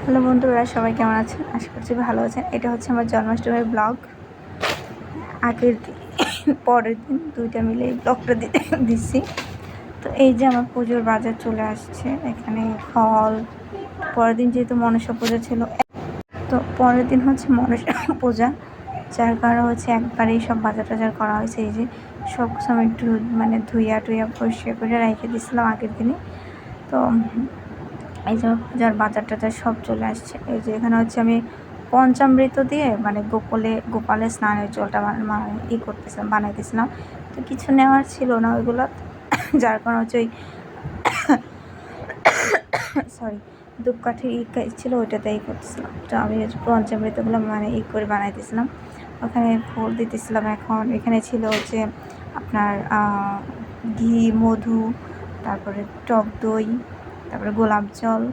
Hello বন্ধুরা, সবাই কেমন আছেন? আশা করছি ভালো আছেন। এটা হচ্ছে আমার জন্মাষ্টমীর ব্লগ। আগের দিন পরের দিন দুইটা মিলে এই ব্লগটা দিচ্ছি। তো এই যে আমার পুজোর বাজার চলে আসছে, এখানে ফল। পরের দিন যেহেতু মনসা পূজা ছিল, তো পরের দিন হচ্ছে মনসা পূজা, যার কারণে হচ্ছে একবারেই সব বাজার টাজার করা হয়েছে। এই যে সব সময় একটু ধুইয়া টুইয়া পরিষ্কার করে রেখে দিয়েছিলাম আগের দিনে। তো এই যে পূজার বাজার টাজার সব চলে আসছে। এই যে এখানে হচ্ছে আমি পঞ্চামৃত দিয়ে গোপালের স্নানের জলটা করতেছিলাম, বানাইতেছিলাম। তো কিছু নেওয়ার ছিল না ওইগুলো, যার কারণে হচ্ছে ওই সরি ধূপকাঠি ছিল, ওইটাতেই করতেছিলাম। তো আমি পঞ্চামৃতগুলো করে বানাইতেছিলাম, ওখানে ফুল দিতেছিলাম। এখন এখানে ছিল হচ্ছে আপনার ঘি, মধু, তারপরে টক দই, তারপরে গোলাপ জল,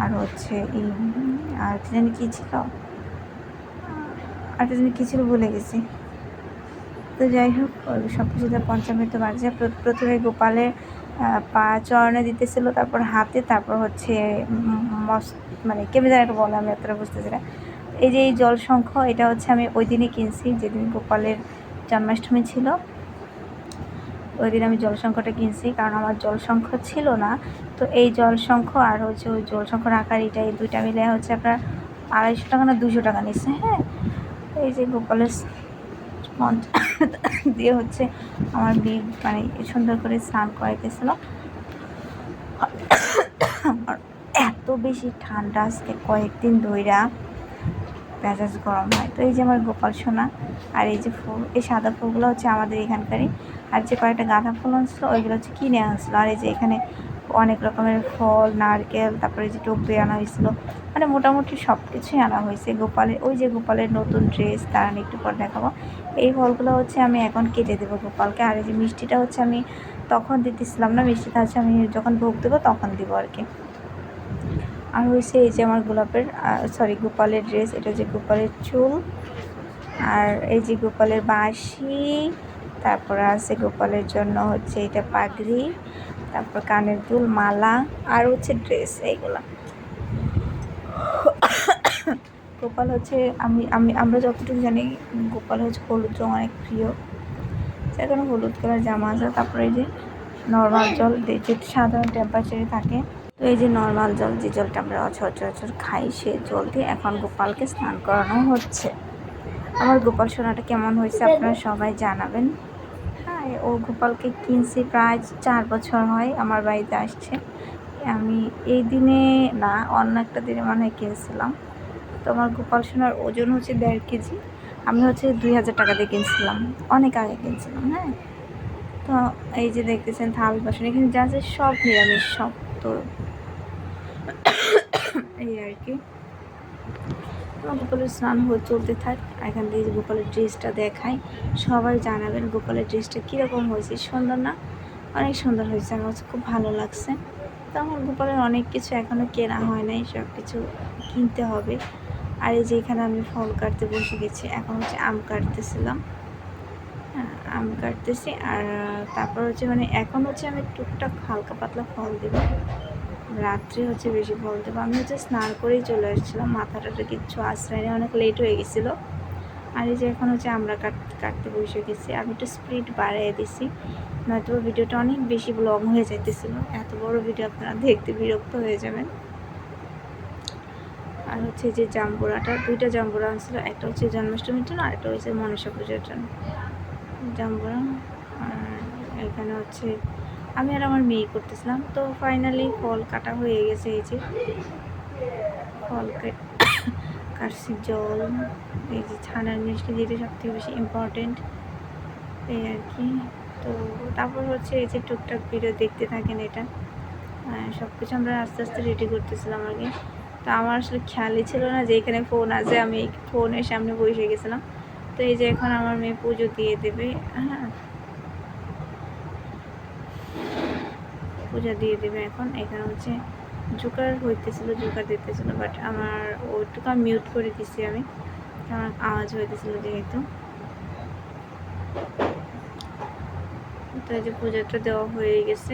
আর হচ্ছে আর জানি কী ছিল, আর জানি কী ছিল ভুলে গেছি। তো যাই হোক, সব কিছুতে পঞ্চামৃত বাজে। প্রথমে গোপালের পা চরণে দিতেছিল, তারপর হাতে, তারপর হচ্ছে কেমনি যেন একটা বলে, আমি এতটা বুঝতেছি না। এই যে এই জলশঙ্খ, এটা হচ্ছে আমি ওই দিনই কিনছি যেদিন গোপালের জন্মাষ্টমী ছিল। ওই দিন আমি জলশঙ্খটা কিনছি, কারণ আমার জলশঙ্খ ছিল না। তো এই জলশঙ্খ আর হচ্ছে ওই জলশঙ্খর আকার, এটা এই দুইটা মিলে হচ্ছে আপনার 250 টাকা না 200 টাকা নিচ্ছে। হ্যাঁ, এই যে গোপালের দিয়ে হচ্ছে আমার সুন্দর করে স্নান করাইতেছিল। এত বেশি ঠান্ডা আজকে কয়েকদিন ধইরা, মেজাজ গরম হয়। তো এই যে আমার গোপাল সোনা, আর এই যে ফুল, এই সাদা ফুলগুলো হচ্ছে আমাদের এখানকারই। আর যে কয়েকটা গাঁদা ফুল আনছিলো ওইগুলো হচ্ছে কিনে আনছিলো। আর এই যে এখানে অনেক রকমের ফল, নারকেল, তারপরে যে টবে আনা হয়েছিল, মোটামুটি সব কিছুই আনা হয়েছে গোপালের। ওই যে গোপালের নতুন ড্রেস, তার আমি একটু পর দেখাবো। এই ফলগুলো হচ্ছে আমি এখন কেটে দেবো গোপালকে। আর এই যে মিষ্টিটা হচ্ছে আমি তখন দিতেছিলাম না, মিষ্টিটা হচ্ছে আমি যখন ভোগ দেবো তখন দিব আর কি। আর হয়েছে এই যে আমার গোপালের ড্রেস, এটা হচ্ছে গোপালের চুল, আর এই যে গোপালের বাঁশি, তারপর আছে গোপালের জন্য হচ্ছে এটা পাগড়ি, তারপর কানের দুল, মালা, আর হচ্ছে ড্রেস। এইগুলা গোপাল হচ্ছে আমরা যতটুকু জানি গোপাল হচ্ছে হলুদ রঙ অনেক প্রিয়, যার কারণে হলুদ কালার জামা আছে। তারপরে এই যে নর্মাল জল, যে সাধারণ টেম্পারেচারে থাকে। তো এই যে নর্মাল জল, যে জলটা আমরা সচরাচর খাই, সে জল দিয়ে এখন গোপালকে স্নান করানো হচ্ছে। আমার গোপাল সোনাটা কেমন হয়েছে আপনারা সবাই জানাবেন। হ্যাঁ, ও গোপালকে কিনছি প্রায় 4 বছর হয়, আমার বাড়িতে আসছে। আমি এই দিনে না, অন্য একটা দিনে মনে হয় কিনছিলাম। তো আমার গোপাল সোনার ওজন হচ্ছে 1.5 কেজি। আমি হচ্ছে 2000 টাকা দিয়ে কিনছিলাম, অনেক আগে কিনছিলাম। হ্যাঁ, তো এই যে দেখতেছেন থাল বাসন, এখানে যা আছে সব নিরামিষ, সব। তো এই আর কি, গোপালের স্নান চলতে থাক। এখান থেকে যে গোপালের ড্রেসটা দেখাই, সবাই জানাবেন গোপালের ড্রেসটা কীরকম হয়েছে। সুন্দর না? অনেক সুন্দর হয়েছে, আমার খুব ভালো লাগছে। তো আমার গোপালের অনেক কিছু এখনও কেনা হয় নাই, সব কিছু কিনতে হবে। আর এই যে এখানে আমি ফল কাটতে বসে গেছি, এখন হচ্ছে আম কাটতেছিলাম। হ্যাঁ, আম কাটতেছি। আর তারপর হচ্ছে এখন হচ্ছে আমি টুকটাক হালকা পাতলা ফল দেবো, রাত্রে হচ্ছে বেশি ফল দেবো। আমি হচ্ছে স্নান করেই চলে আসছিলাম, মাথাটাতে কিচ্ছু আশ্রয় নেই, অনেক লেট হয়ে গেছিলো। আর এই যে এখন হচ্ছে আমরা কাটতে বসে গেছি। আমি একটু স্পিড বাড়িয়ে দিছি, নয়তো ভিডিওটা অনেক বেশি লং হয়ে যাইতেছিলো। এত বড় ভিডিও আপনারা দেখতে বিরক্ত হয়ে যাবেন। আর হচ্ছে যে জাম্বুরাটা, 2টা জাম্বুরা আনছিল, একটা হচ্ছে জন্মাষ্টমীর জন্য, আর একটা হচ্ছে মনসা পুজোর জন্য জাম্বুরা। আর এখানে হচ্ছে আমি আর আমার মেয়ে করতেছিলাম। তো ফাইনালি ফল কাটা হয়ে গেছে। এই যে ফল কাটছি, জল, এই যে ছানার মিষ্টি, যেটা সবথেকে বেশি ইম্পর্টেন্ট, এই আর কি। তো তারপর হচ্ছে এই যে টুকটাক ভিডিও দেখতে থাকেন। এটা সব কিছু আমরা আস্তে আস্তে রেডি করতেছিলাম আগে। তো আমার আসলে খেয়ালই ছিল না যে এখানে ফোন আছে, আমি ফোনের সামনে বসে গেছিলাম। তো এই যে এখন আমার মেয়ে পুজো দিয়ে দেবে। হ্যাঁ, পূজা দিয়ে দেবে এখন। এখানে হচ্ছে জোকার জোকার দিতেছিল, বাট আমার ওইটুকু মিউট করে দিচ্ছি আমি, কারণ আওয়াজ হইতেছিল যেহেতু। তো এই যে পূজাটা দেওয়া হয়ে গেছে,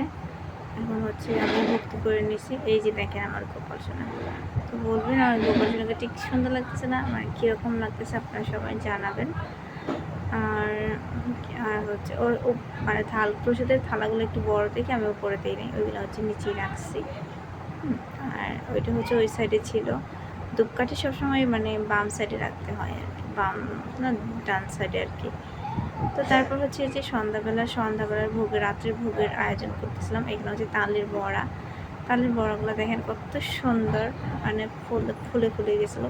এখন হচ্ছে আমি ভক্তি করে নিছি। এই যে দেখেন আমার গোপাল সোনা। তো বলবেন আমার গোপাল সোনাকে ঠিক সুন্দর লাগতেছে না, মানে কীরকম লাগতেছে আপনারা সবাই জানাবেন। আর আর হচ্ছে ওর মানে প্রসাদের থালাগুলো একটু বড় দেখে আমি উপরে দিই নাই, ওইগুলো হচ্ছে নিচেই রাখছি। আর ওইটা হচ্ছে ওই সাইডে ছিল। ধূপকাঠি সবসময় মানে বাম সাইডে রাখতে হয় আর কি, বাম না ডান সাইডে আর কি। তো তারপর হচ্ছে যে সন্ধ্যাবেলার ভোগের, রাত্রের ভোগের আয়োজন করতেছিলাম। এখানে হচ্ছে তালের বড়াগুলো দেখেন কত সুন্দর, মানে ফুলে ফুলে গেছিলো,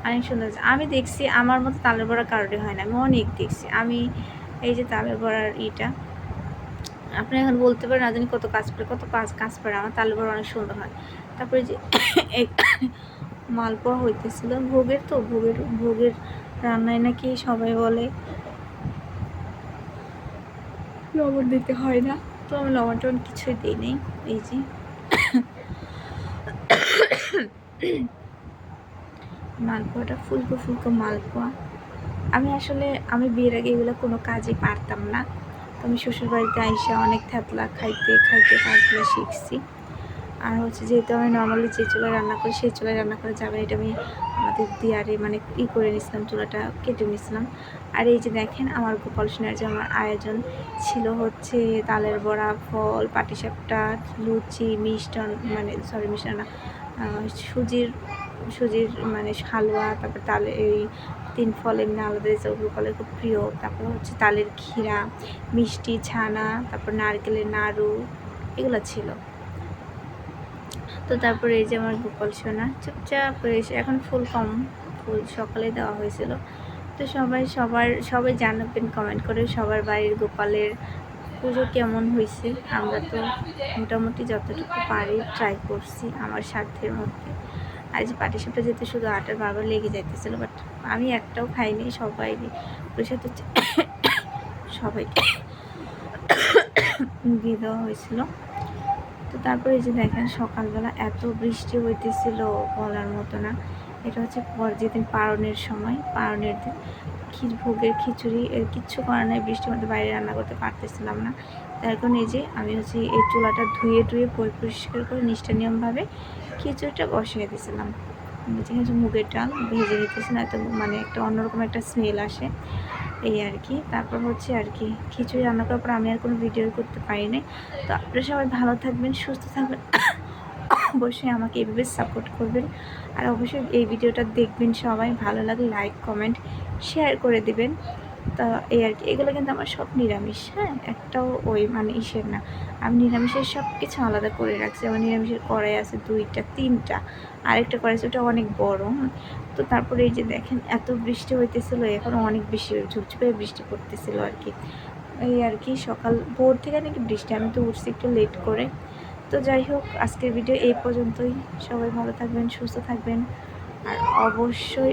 অনেক সুন্দর। আমি দেখছি আমার মতো তালের বড়া কারোরই হয় না, আমি অনেক দেখছি। আমি এই যে তালের বড়ার আপনি এখন বলতে পারেন না জানি কত কাজ পারে, আমার তালের বড়া অনেক সুন্দর হয়। তারপরে যে মালপোয়া হইতেছিল ভোগের রান্নায় নাকি সবাই বলে লবণ দিতে হয় না, তো আমি লবণ টবণ কিছুই দিই নেই। এই যে মালপোয়াটা ফুলকো মালপোয়া। আমি বিয়ের আগে এগুলো কোনো কাজই পারতাম না, তো আমি শ্বশুরবাড়িতে আইসা অনেক থ্যাতলা খাইতে কাজগুলো শিখছি। আর হচ্ছে যেহেতু আমি নর্মালি যে চুলায় রান্না করি সেই চুলায় রান্না করে যাবেন, এটা আমি আমাদের দিয়ারে মানে করে নিয়েছিলাম, চুলাটা কেটে নিয়েছিলাম। আর এই যে দেখেন আমার গোপাল সোনার যে আমার আয়োজন ছিল হচ্ছে তালের বড়া, ফল, পাটিসাপটা, লুচি, মিষ্টান মানে মিষ্টান না, সুজির মানে হালুয়া, তারপর এই 3 ফল এমনি আলাদা গোপালের খুব প্রিয়। তারপর হচ্ছে তালের ক্ষীরা, মিষ্টি, ছানা, তারপর নারকেলের নাড়ু, এগুলো ছিল। তো তারপরে এই যে আমার গোপাল সোনা চুপচাপ হয়ে এসে, এখন ফুল সকালে দেওয়া হয়েছিল। তো সবাই জানাবেন কমেন্ট করে সবার বাড়ির গোপালের পুজো কেমন হয়েছে। আমরা তো মোটামুটি যতটুকু পারি ট্রাই করছি আমার সাধ্যের মধ্যে। আর যে পাটিসাপটা যেতে শুধু আটার বারবার লেগে যাইতেছিল, বাট আমি একটাও খাইনি, প্রসাদ হচ্ছে সবাইকে দিয়ে দেওয়া হয়েছিল। তো তারপরে এই যে দেখেন সকালবেলা এত বৃষ্টি হইতেছিল বলার মতো না। এটা হচ্ছে যেদিন পারণের দিন ভোগের খিচুড়ি, কিচ্ছু করার নাই, বৃষ্টির মধ্যে বাইরে রান্না করতে পারতেছিলাম না। তার কারণে এই যে আমি হচ্ছে এই চুলাটা ধুয়ে পরিষ্কার করে নিয়মভাবে খিচুড়িটা বসিয়ে দিয়েছিলাম। যেখানে হচ্ছে মুগের ডাল ভেজে নিতেছি, না তো মানে একটা অন্যরকম একটা স্মেল আসে, এই আর কি। তারপর হচ্ছে আর কি খিচুড়ি রান্না করার পর আমি আর কোনো ভিডিও করতে পারিনি। তো আপনারা সবাই ভালো থাকবেন, সুস্থ থাকবেন, অবশ্যই আমাকে এইভাবে সাপোর্ট করবেন। আর অবশ্যই এই ভিডিওটা দেখবেন সবাই, ভালো লাগলে লাইক কমেন্ট শেয়ার করে দিবেন। তা এই আর কি, এগুলো কিন্তু আমার সব নিরামিষ, হ্যাঁ, একটাও ওই মানে ইসের না। আমি নিরামিষের সব কিছু আলাদা করে রাখছি। আমার নিরামিষের কড়াই আছে 2টা 3টা, আরেকটা কড়াই আছে ওটা অনেক বড়। তো তারপরে এই যে দেখেন এত বৃষ্টি হইতেছিল, এখন অনেক বেশি ঝুপঝুপে বৃষ্টি পড়তেছিল আর কি। এই আর কি সকাল ভোর থেকে নাকি বৃষ্টি, আমি তো উঠছি একটু লেট করে। তো যাই হোক, আজকের ভিডিও এই পর্যন্তই। সবাই ভালো থাকবেন, সুস্থ থাকবেন, আর অবশ্যই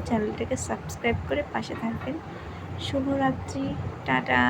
চ্যানেলটাকে সাবস্ক্রাইব করে পাশে থাকবেন। শুভরাত্রি, টাটা।